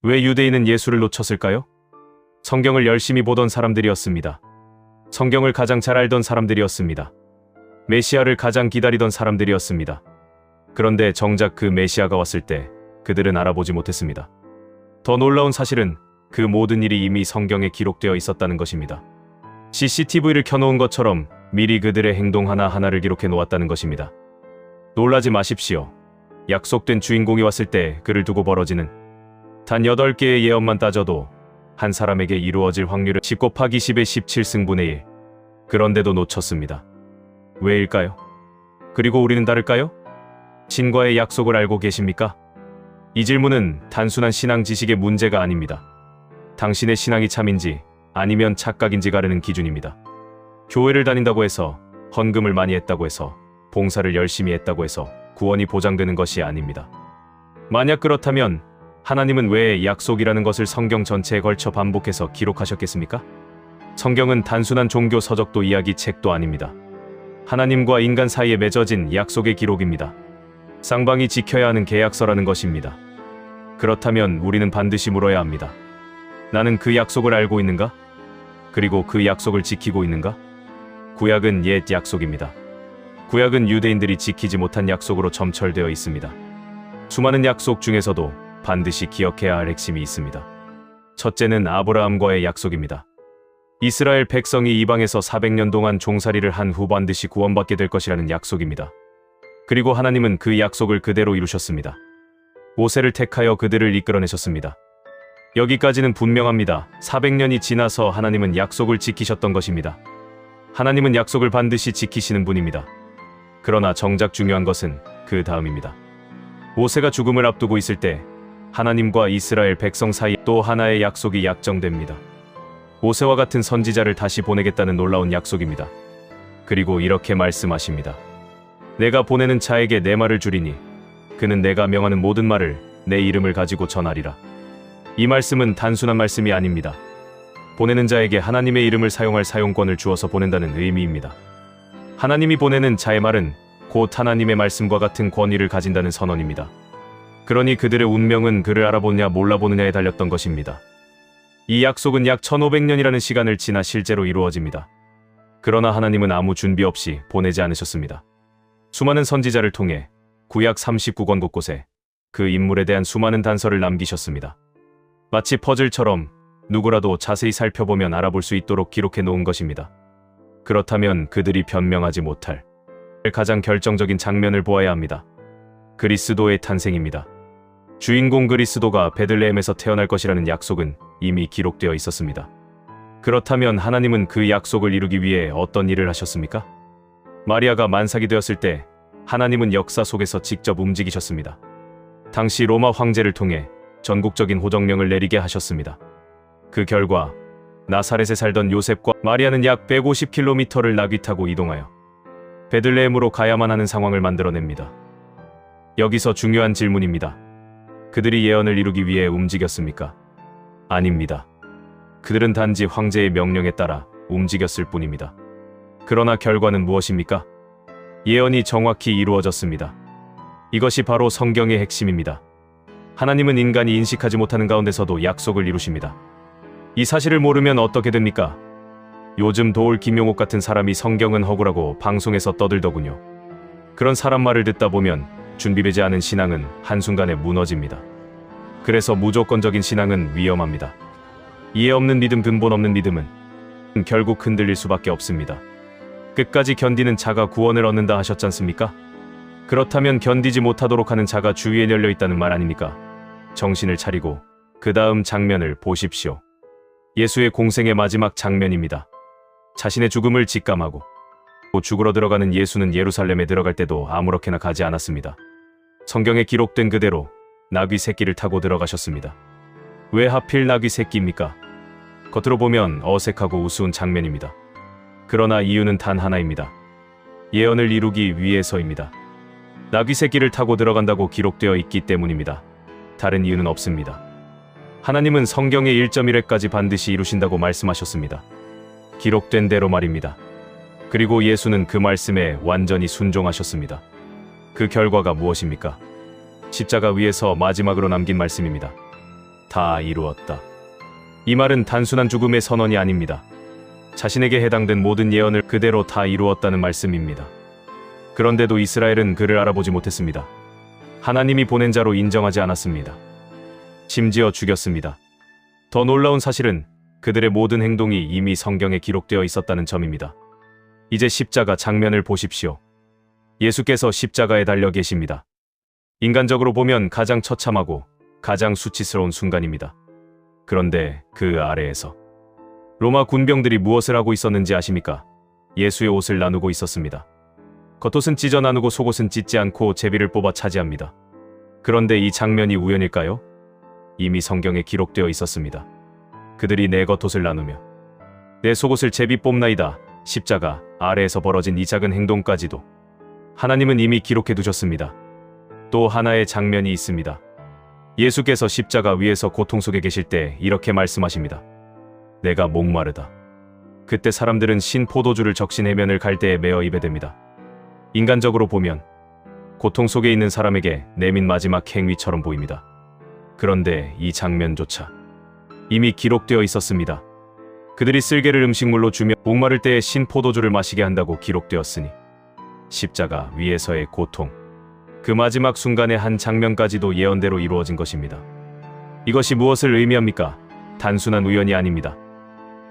왜 유대인은 예수를 놓쳤을까요? 성경을 열심히 보던 사람들이었습니다. 성경을 가장 잘 알던 사람들이었습니다. 메시아를 가장 기다리던 사람들이었습니다. 그런데 정작 그 메시아가 왔을 때 그들은 알아보지 못했습니다. 더 놀라운 사실은 그 모든 일이 이미 성경에 기록되어 있었다는 것입니다. CCTV를 켜놓은 것처럼 미리 그들의 행동 하나하나를 기록해 놓았다는 것입니다. 놀라지 마십시오. 약속된 주인공이 왔을 때 그를 두고 벌어지는 단 8개의 예언만 따져도 한 사람에게 이루어질 확률은 10 곱하기 10의 17승분의 1. 그런데도 놓쳤습니다. 왜일까요? 그리고 우리는 다를까요? 신과의 약속을 알고 계십니까? 이 질문은 단순한 신앙 지식의 문제가 아닙니다. 당신의 신앙이 참인지 아니면 착각인지 가르는 기준입니다. 교회를 다닌다고 해서, 헌금을 많이 했다고 해서, 봉사를 열심히 했다고 해서 구원이 보장되는 것이 아닙니다. 만약 그렇다면 하나님은 왜 약속이라는 것을 성경 전체에 걸쳐 반복해서 기록하셨겠습니까? 성경은 단순한 종교 서적도 이야기 책도 아닙니다. 하나님과 인간 사이에 맺어진 약속의 기록입니다. 쌍방이 지켜야 하는 계약서라는 것입니다. 그렇다면 우리는 반드시 물어야 합니다. 나는 그 약속을 알고 있는가? 그리고 그 약속을 지키고 있는가? 구약은 옛 약속입니다. 구약은 유대인들이 지키지 못한 약속으로 점철되어 있습니다. 수많은 약속 중에서도 반드시 기억해야 할 핵심이 있습니다. 첫째는 아브라함과의 약속입니다. 이스라엘 백성이 이방에서 400년 동안 종살이를 한 후 반드시 구원받게 될 것이라는 약속입니다. 그리고 하나님은 그 약속을 그대로 이루셨습니다. 모세를 택하여 그들을 이끌어내셨습니다. 여기까지는 분명합니다. 400년이 지나서 하나님은 약속을 지키셨던 것입니다. 하나님은 약속을 반드시 지키시는 분입니다. 그러나 정작 중요한 것은 그 다음입니다. 모세가 죽음을 앞두고 있을 때 하나님과 이스라엘 백성 사이 또 하나의 약속이 약정됩니다. 모세와 같은 선지자를 다시 보내겠다는 놀라운 약속입니다. 그리고 이렇게 말씀하십니다. 내가 보내는 자에게 내 말을 주리니 그는 내가 명하는 모든 말을 내 이름을 가지고 전하리라. 이 말씀은 단순한 말씀이 아닙니다. 보내는 자에게 하나님의 이름을 사용할 사용권을 주어서 보낸다는 의미입니다. 하나님이 보내는 자의 말은 곧 하나님의 말씀과 같은 권위를 가진다는 선언입니다. 그러니 그들의 운명은 그를 알아보느냐 몰라보느냐에 달렸던 것입니다. 이 약속은 약 1500년이라는 시간을 지나 실제로 이루어집니다. 그러나 하나님은 아무 준비 없이 보내지 않으셨습니다. 수많은 선지자를 통해 구약 39권 곳곳에 그 인물에 대한 수많은 단서를 남기셨습니다. 마치 퍼즐처럼 누구라도 자세히 살펴보면 알아볼 수 있도록 기록해 놓은 것입니다. 그렇다면 그들이 변명하지 못할 가장 결정적인 장면을 보아야 합니다. 그리스도의 탄생입니다. 주인공 그리스도가 베들레헴에서 태어날 것이라는 약속은 이미 기록되어 있었습니다. 그렇다면 하나님은 그 약속을 이루기 위해 어떤 일을 하셨습니까? 마리아가 만삭이 되었을 때 하나님은 역사 속에서 직접 움직이셨습니다. 당시 로마 황제를 통해 전국적인 호정령을 내리게 하셨습니다. 그 결과 나사렛에 살던 요셉과 마리아는 약 150km를 나귀 타고 이동하여 베들레헴으로 가야만 하는 상황을 만들어냅니다. 여기서 중요한 질문입니다. 그들이 예언을 이루기 위해 움직였습니까? 아닙니다. 그들은 단지 황제의 명령에 따라 움직였을 뿐입니다. 그러나 결과는 무엇입니까? 예언이 정확히 이루어졌습니다. 이것이 바로 성경의 핵심입니다. 하나님은 인간이 인식하지 못하는 가운데서도 약속을 이루십니다. 이 사실을 모르면 어떻게 됩니까? 요즘 도올 김용옥 같은 사람이 성경은 허구라고 방송에서 떠들더군요. 그런 사람 말을 듣다 보면 준비되지 않은 신앙은 한순간에 무너집니다. 그래서 무조건적인 신앙은 위험합니다. 이해 없는 믿음, 근본 없는 믿음은 결국 흔들릴 수밖에 없습니다. 끝까지 견디는 자가 구원을 얻는다 하셨잖습니까? 그렇다면 견디지 못하도록 하는 자가 주위에 열려있다는 말 아닙니까? 정신을 차리고 그 다음 장면을 보십시오. 예수의 공생의 마지막 장면입니다. 자신의 죽음을 직감하고 죽으러 들어가는 예수는 예루살렘에 들어갈 때도 아무렇게나 가지 않았습니다. 성경에 기록된 그대로 나귀 새끼를 타고 들어가셨습니다. 왜 하필 나귀 새끼입니까? 겉으로 보면 어색하고 우스운 장면입니다. 그러나 이유는 단 하나입니다. 예언을 이루기 위해서입니다. 나귀 새끼를 타고 들어간다고 기록되어 있기 때문입니다. 다른 이유는 없습니다. 하나님은 성경의 1.1회까지 반드시 이루신다고 말씀하셨습니다. 기록된 대로 말입니다. 그리고 예수는 그 말씀에 완전히 순종하셨습니다. 그 결과가 무엇입니까? 십자가 위에서 마지막으로 남긴 말씀입니다. 다 이루었다. 이 말은 단순한 죽음의 선언이 아닙니다. 자신에게 해당된 모든 예언을 그대로 다 이루었다는 말씀입니다. 그런데도 이스라엘은 그를 알아보지 못했습니다. 하나님이 보낸 자로 인정하지 않았습니다. 심지어 죽였습니다. 더 놀라운 사실은 그들의 모든 행동이 이미 성경에 기록되어 있었다는 점입니다. 이제 십자가 장면을 보십시오. 예수께서 십자가에 달려 계십니다. 인간적으로 보면 가장 처참하고 가장 수치스러운 순간입니다. 그런데 그 아래에서 로마 군병들이 무엇을 하고 있었는지 아십니까? 예수의 옷을 나누고 있었습니다. 겉옷은 찢어 나누고 속옷은 찢지 않고 제비를 뽑아 차지합니다. 그런데 이 장면이 우연일까요? 이미 성경에 기록되어 있었습니다. 그들이 내 겉옷을 나누며 내 속옷을 제비 뽑나이다. 십자가 아래에서 벌어진 이 작은 행동까지도 하나님은 이미 기록해 두셨습니다. 또 하나의 장면이 있습니다. 예수께서 십자가 위에서 고통 속에 계실 때 이렇게 말씀하십니다. 내가 목마르다. 그때 사람들은 신 포도주를 적신 해면을 갈대에 메어 입에 댑니다. 인간적으로 보면 고통 속에 있는 사람에게 내민 마지막 행위처럼 보입니다. 그런데 이 장면조차 이미 기록되어 있었습니다. 그들이 쓸개를 음식물로 주며 목마를 때에 신 포도주를 마시게 한다고 기록되었으니 십자가 위에서의 고통, 그 마지막 순간의 한 장면까지도 예언대로 이루어진 것입니다. 이것이 무엇을 의미합니까? 단순한 우연이 아닙니다.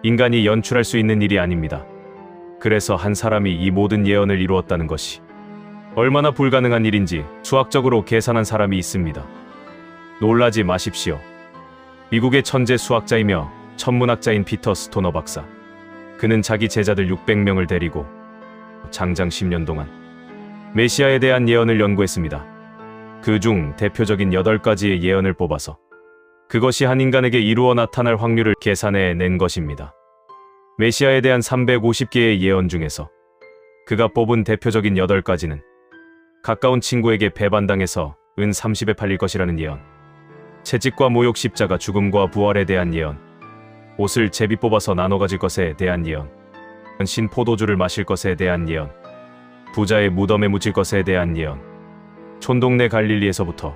인간이 연출할 수 있는 일이 아닙니다. 그래서 한 사람이 이 모든 예언을 이루었다는 것이 얼마나 불가능한 일인지 수학적으로 계산한 사람이 있습니다. 놀라지 마십시오. 미국의 천재 수학자이며 천문학자인 피터 스토너 박사. 그는 자기 제자들 600명을 데리고 장장 10년 동안 메시아에 대한 예언을 연구했습니다. 그중 대표적인 8가지의 예언을 뽑아서 그것이 한 인간에게 이루어 나타날 확률을 계산해 낸 것입니다. 메시아에 대한 350개의 예언 중에서 그가 뽑은 대표적인 8가지는 가까운 친구에게 배반당해서 은 30에 팔릴 것이라는 예언, 채찍과 모욕, 십자가, 죽음과 부활에 대한 예언, 옷을 제비 뽑아서 나눠 가질 것에 대한 예언, 신 포도주를 마실 것에 대한 예언, 부자의 무덤에 묻힐 것에 대한 예언, 촌동네 갈릴리에서부터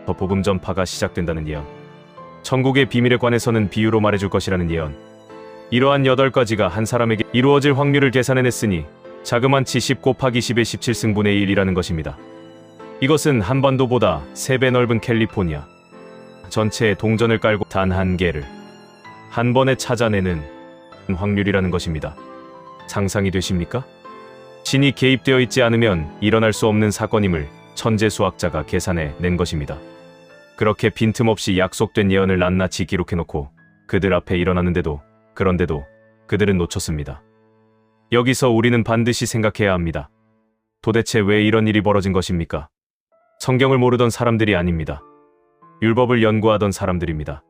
더 복음 전파가 시작된다는 예언, 천국의 비밀에 관해서는 비유로 말해줄 것이라는 예언. 이러한 8가지가 한 사람에게 이루어질 확률을 계산해냈으니 자그만치 10 곱하기 10의 17승분의 1이라는 것입니다. 이것은 한반도보다 3배 넓은 캘리포니아 전체의 동전을 깔고 단 한 개를 한 번에 찾아내는 확률이라는 것입니다. 상상이 되십니까? 신이 개입되어 있지 않으면 일어날 수 없는 사건임을 천재 수학자가 계산해 낸 것입니다. 그렇게 빈틈없이 약속된 예언을 낱낱이 기록해놓고 그들 앞에 일어났는데도, 그런데도 그들은 놓쳤습니다. 여기서 우리는 반드시 생각해야 합니다. 도대체 왜 이런 일이 벌어진 것입니까? 성경을 모르던 사람들이 아닙니다. 율법을 연구하던 사람들입니다.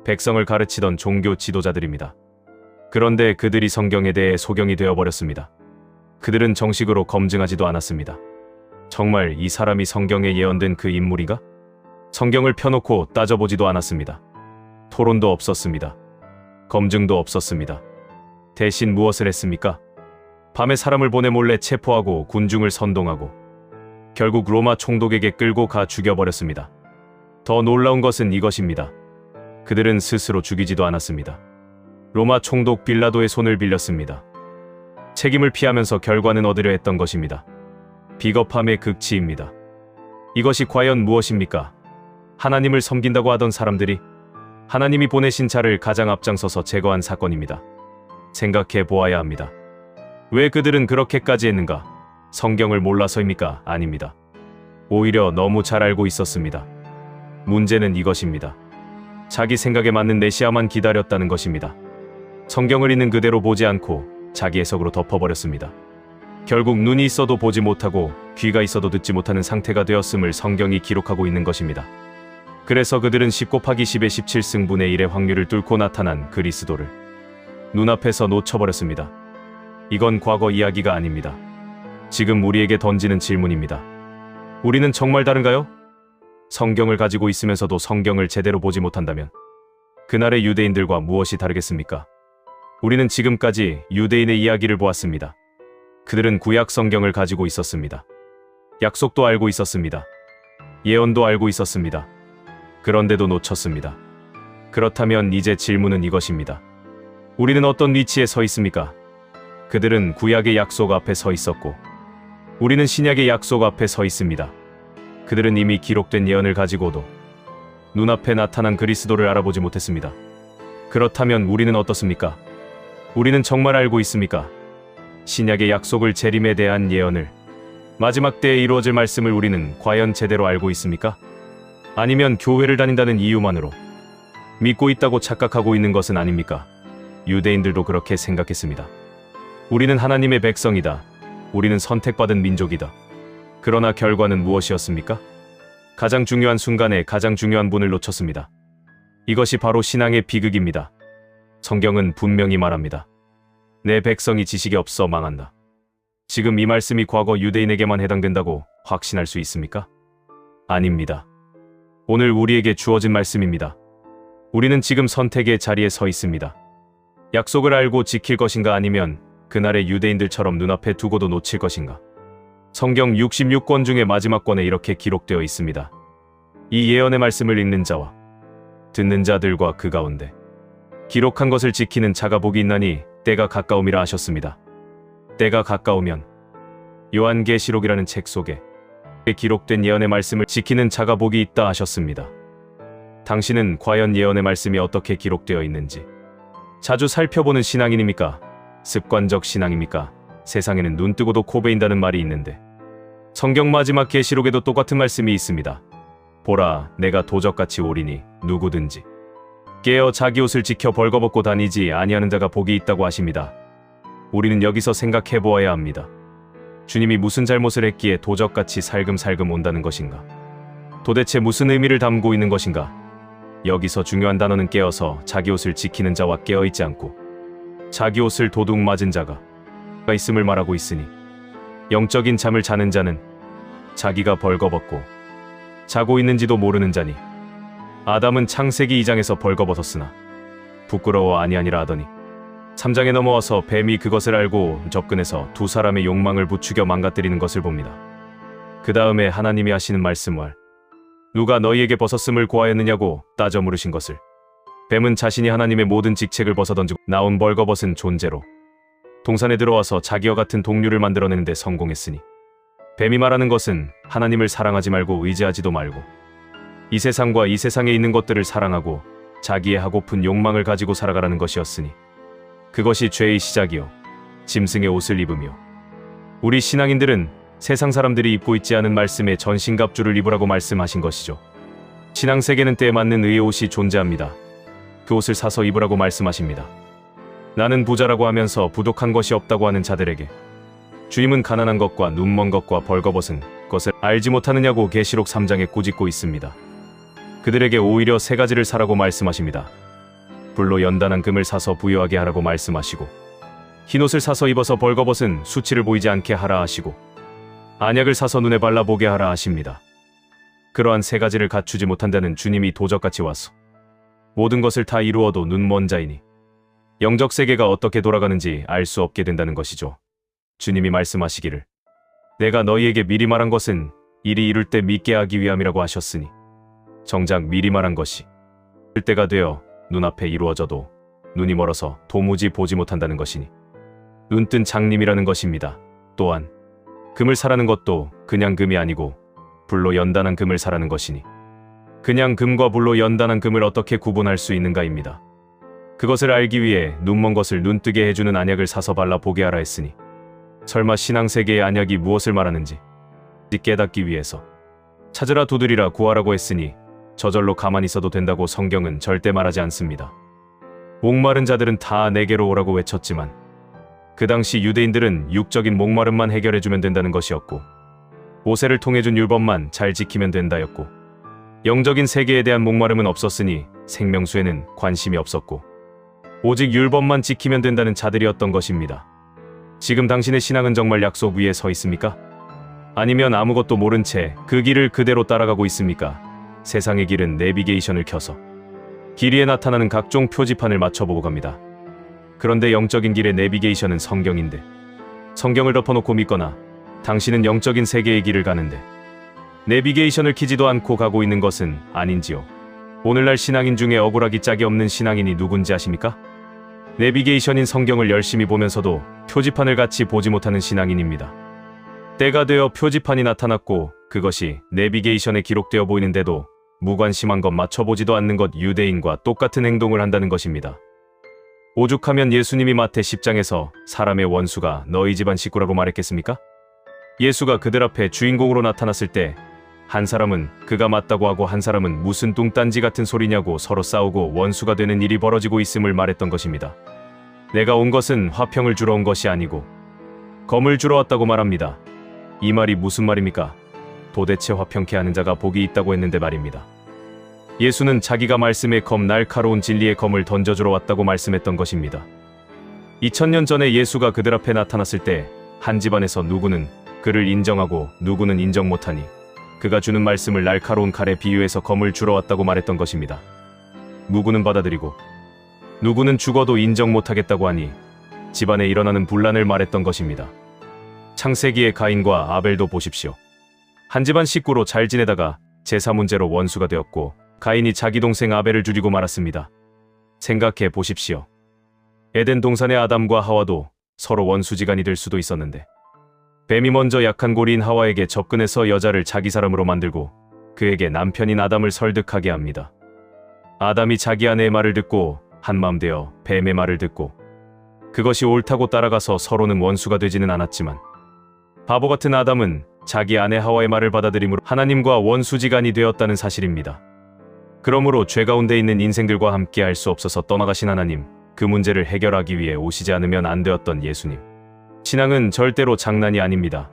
백성을 가르치던 종교 지도자들입니다. 그런데 그들이 성경에 대해 소경이 되어버렸습니다. 그들은 정식으로 검증하지도 않았습니다. 정말 이 사람이 성경에 예언된 그 인물인가? 성경을 펴놓고 따져보지도 않았습니다. 토론도 없었습니다. 검증도 없었습니다. 대신 무엇을 했습니까? 밤에 사람을 보내 몰래 체포하고 군중을 선동하고 결국 로마 총독에게 끌고 가 죽여버렸습니다. 더 놀라운 것은 이것입니다. 그들은 스스로 죽이지도 않았습니다. 로마 총독 빌라도의 손을 빌렸습니다. 책임을 피하면서 결과는 얻으려 했던 것입니다. 비겁함의 극치입니다. 이것이 과연 무엇입니까? 하나님을 섬긴다고 하던 사람들이 하나님이 보내신 자를 가장 앞장서서 제거한 사건입니다. 생각해 보아야 합니다. 왜 그들은 그렇게까지 했는가? 성경을 몰라서입니까? 아닙니다. 오히려 너무 잘 알고 있었습니다. 문제는 이것입니다. 자기 생각에 맞는 메시아만 기다렸다는 것입니다. 성경을 있는 그대로 보지 않고 자기 해석으로 덮어버렸습니다. 결국 눈이 있어도 보지 못하고 귀가 있어도 듣지 못하는 상태가 되었음을 성경이 기록하고 있는 것입니다. 그래서 그들은 10 곱하기 10의 17승분의 1의 확률을 뚫고 나타난 그리스도를 눈앞에서 놓쳐버렸습니다. 이건 과거 이야기가 아닙니다. 지금 우리에게 던지는 질문입니다. 우리는 정말 다른가요? 성경을 가지고 있으면서도 성경을 제대로 보지 못한다면 그날의 유대인들과 무엇이 다르겠습니까? 우리는 지금까지 유대인의 이야기를 보았습니다. 그들은 구약 성경을 가지고 있었습니다. 약속도 알고 있었습니다. 예언도 알고 있었습니다. 그런데도 놓쳤습니다. 그렇다면 이제 질문은 이것입니다. 우리는 어떤 위치에 서 있습니까? 그들은 구약의 약속 앞에 서 있었고 우리는 신약의 약속 앞에 서 있습니다. 그들은 이미 기록된 예언을 가지고도 눈앞에 나타난 그리스도를 알아보지 못했습니다. 그렇다면 우리는 어떻습니까? 우리는 정말 알고 있습니까? 신약의 약속을 재림에 대한 예언을, 마지막 때에 이루어질 말씀을 우리는 과연 제대로 알고 있습니까? 아니면 교회를 다닌다는 이유만으로 믿고 있다고 착각하고 있는 것은 아닙니까? 유대인들도 그렇게 생각했습니다. 우리는 하나님의 백성이다. 우리는 선택받은 민족이다. 그러나 결과는 무엇이었습니까? 가장 중요한 순간에 가장 중요한 분을 놓쳤습니다. 이것이 바로 신앙의 비극입니다. 성경은 분명히 말합니다. 내 백성이 지식이 없어 망한다. 지금 이 말씀이 과거 유대인에게만 해당된다고 확신할 수 있습니까? 아닙니다. 오늘 우리에게 주어진 말씀입니다. 우리는 지금 선택의 자리에 서 있습니다. 약속을 알고 지킬 것인가 아니면 그날의 유대인들처럼 눈앞에 두고도 놓칠 것인가? 성경 66권 중에 마지막 권에 이렇게 기록되어 있습니다. 이 예언의 말씀을 읽는 자와 듣는 자들과 그 가운데 기록한 것을 지키는 자가 복이 있나니 때가 가까움이라 하셨습니다. 때가 가까우면 요한계시록이라는 책 속에 기록된 예언의 말씀을 지키는 자가 복이 있다 하셨습니다. 당신은 과연 예언의 말씀이 어떻게 기록되어 있는지 자주 살펴보는 신앙인입니까? 습관적 신앙입니까? 세상에는 눈 뜨고도 코 베인다는 말이 있는데 성경 마지막 계시록에도 똑같은 말씀이 있습니다. 보라, 내가 도적같이 오리니 누구든지 깨어 자기 옷을 지켜 벌거벗고 다니지 아니하는 자가 복이 있다고 하십니다. 우리는 여기서 생각해 보아야 합니다. 주님이 무슨 잘못을 했기에 도적같이 살금살금 온다는 것인가? 도대체 무슨 의미를 담고 있는 것인가? 여기서 중요한 단어는 깨어서 자기 옷을 지키는 자와 깨어있지 않고 자기 옷을 도둑 맞은 자가 있음을 말하고 있으니 영적인 잠을 자는 자는 자기가 벌거벗고 자고 있는지도 모르는 자니 아담은 창세기 2장에서 벌거벗었으나 부끄러워 아니하니라 하더니 3장에 넘어와서 뱀이 그것을 알고 접근해서 두 사람의 욕망을 부추겨 망가뜨리는 것을 봅니다. 그 다음에 하나님이 하시는 말씀을 누가 너희에게 벗었음을 고하였느냐고 따져 물으신 것을 뱀은 자신이 하나님의 모든 직책을 벗어던지고 나온 벌거벗은 존재로 동산에 들어와서 자기와 같은 동류를 만들어내는데 성공했으니 뱀이 말하는 것은 하나님을 사랑하지 말고 의지하지도 말고 이 세상과 이 세상에 있는 것들을 사랑하고 자기의 하고픈 욕망을 가지고 살아가라는 것이었으니 그것이 죄의 시작이요 짐승의 옷을 입으며 우리 신앙인들은 세상 사람들이 입고 있지 않은 말씀에 전신갑주를 입으라고 말씀하신 것이죠. 신앙세계는 때에 맞는 의의 옷이 존재합니다. 그 옷을 사서 입으라고 말씀하십니다. 나는 부자라고 하면서 부족한 것이 없다고 하는 자들에게 주님은 가난한 것과 눈먼 것과 벌거벗은 것을 알지 못하느냐고 계시록 3장에 꾸짖고 있습니다. 그들에게 오히려 세 가지를 사라고 말씀하십니다. 불로 연단한 금을 사서 부유하게 하라고 말씀하시고 흰옷을 사서 입어서 벌거벗은 수치를 보이지 않게 하라 하시고 안약을 사서 눈에 발라보게 하라 하십니다. 그러한 세 가지를 갖추지 못한 자는 주님이 도적같이 와서 모든 것을 다 이루어도 눈먼 자이니 영적 세계가 어떻게 돌아가는지 알 수 없게 된다는 것이죠. 주님이 말씀하시기를 내가 너희에게 미리 말한 것은 일이 이룰 때 믿게 하기 위함이라고 하셨으니 정작 미리 말한 것이 이룰 때가 되어 눈앞에 이루어져도 눈이 멀어서 도무지 보지 못한다는 것이니 눈뜬 장님이라는 것입니다. 또한 금을 사라는 것도 그냥 금이 아니고 불로 연단한 금을 사라는 것이니 그냥 금과 불로 연단한 금을 어떻게 구분할 수 있는가입니다. 그것을 알기 위해 눈먼 것을 눈뜨게 해주는 안약을 사서 발라보게 하라 했으니 설마 신앙세계의 안약이 무엇을 말하는지 깨닫기 위해서 찾으라 두드리라 구하라고 했으니 저절로 가만히 있어도 된다고 성경은 절대 말하지 않습니다. 목마른 자들은 다 내게로 오라고 외쳤지만 그 당시 유대인들은 육적인 목마름만 해결해주면 된다는 것이었고 모세를 통해 준 율법만 잘 지키면 된다였고 영적인 세계에 대한 목마름은 없었으니 생명수에는 관심이 없었고 오직 율법만 지키면 된다는 자들이었던 것입니다. 지금 당신의 신앙은 정말 약속 위에 서 있습니까? 아니면 아무것도 모른 채 그 길을 그대로 따라가고 있습니까? 세상의 길은 내비게이션을 켜서 길 위에 나타나는 각종 표지판을 맞춰보고 갑니다. 그런데 영적인 길의 내비게이션은 성경인데 성경을 덮어놓고 믿거나 당신은 영적인 세계의 길을 가는데 내비게이션을 키지도 않고 가고 있는 것은 아닌지요? 오늘날 신앙인 중에 억울하기 짝이 없는 신앙인이 누군지 아십니까? 내비게이션인 성경을 열심히 보면서도 표지판을 같이 보지 못하는 신앙인입니다. 때가 되어 표지판이 나타났고 그것이 내비게이션에 기록되어 보이는데도 무관심한 것 맞춰보지도 않는 것 유대인과 똑같은 행동을 한다는 것입니다. 오죽하면 예수님이 마태 10장에서 사람의 원수가 너희 집안 식구라고 말했겠습니까? 예수가 그들 앞에 주인공으로 나타났을 때 한 사람은 그가 맞다고 하고 한 사람은 무슨 뚱딴지 같은 소리냐고 서로 싸우고 원수가 되는 일이 벌어지고 있음을 말했던 것입니다. 내가 온 것은 화평을 주러 온 것이 아니고 검을 주러 왔다고 말합니다. 이 말이 무슨 말입니까? 도대체 화평케 하는 자가 복이 있다고 했는데 말입니다. 예수는 자기가 말씀의 검, 날카로운 진리의 검을 던져주러 왔다고 말씀했던 것입니다. 2000년 전에 예수가 그들 앞에 나타났을 때 한 집안에서 누구는 그를 인정하고 누구는 인정 못하니 그가 주는 말씀을 날카로운 칼에 비유해서 검을 주러 왔다고 말했던 것입니다. 누구는 받아들이고 누구는 죽어도 인정 못하겠다고 하니 집안에 일어나는 분란을 말했던 것입니다. 창세기의 가인과 아벨도 보십시오. 한 집안 식구로 잘 지내다가 제사 문제로 원수가 되었고 가인이 자기 동생 아벨을 죽이고 말았습니다. 생각해 보십시오. 에덴 동산의 아담과 하와도 서로 원수지간이 될 수도 있었는데 뱀이 먼저 약한 고리인 하와에게 접근해서 여자를 자기 사람으로 만들고 그에게 남편인 아담을 설득하게 합니다. 아담이 자기 아내의 말을 듣고 한마음 되어 뱀의 말을 듣고 그것이 옳다고 따라가서 서로는 원수가 되지는 않았지만 바보 같은 아담은 자기 아내 하와의 말을 받아들임으로 하나님과 원수지간이 되었다는 사실입니다. 그러므로 죄 가운데 있는 인생들과 함께 할 수 없어서 떠나가신 하나님, 그 문제를 해결하기 위해 오시지 않으면 안 되었던 예수님. 신앙은 절대로 장난이 아닙니다.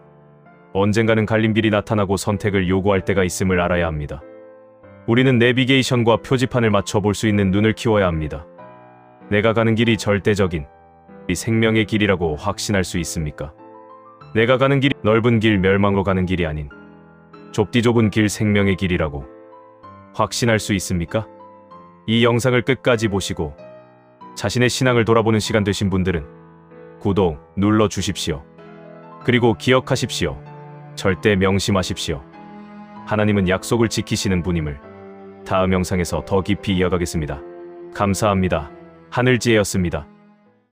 언젠가는 갈림길이 나타나고 선택을 요구할 때가 있음을 알아야 합니다. 우리는 내비게이션과 표지판을 맞춰 볼 수 있는 눈을 키워야 합니다. 내가 가는 길이 절대적인 이 생명의 길이라고 확신할 수 있습니까? 내가 가는 길이 넓은 길, 멸망으로 가는 길이 아닌 좁디 좁은 길, 생명의 길이라고 확신할 수 있습니까? 이 영상을 끝까지 보시고 자신의 신앙을 돌아보는 시간 되신 분들은 구독 눌러주십시오. 그리고 기억하십시오. 절대 명심하십시오. 하나님은 약속을 지키시는 분임을 다음 영상에서 더 깊이 이어가겠습니다. 감사합니다. 하늘지혜였습니다.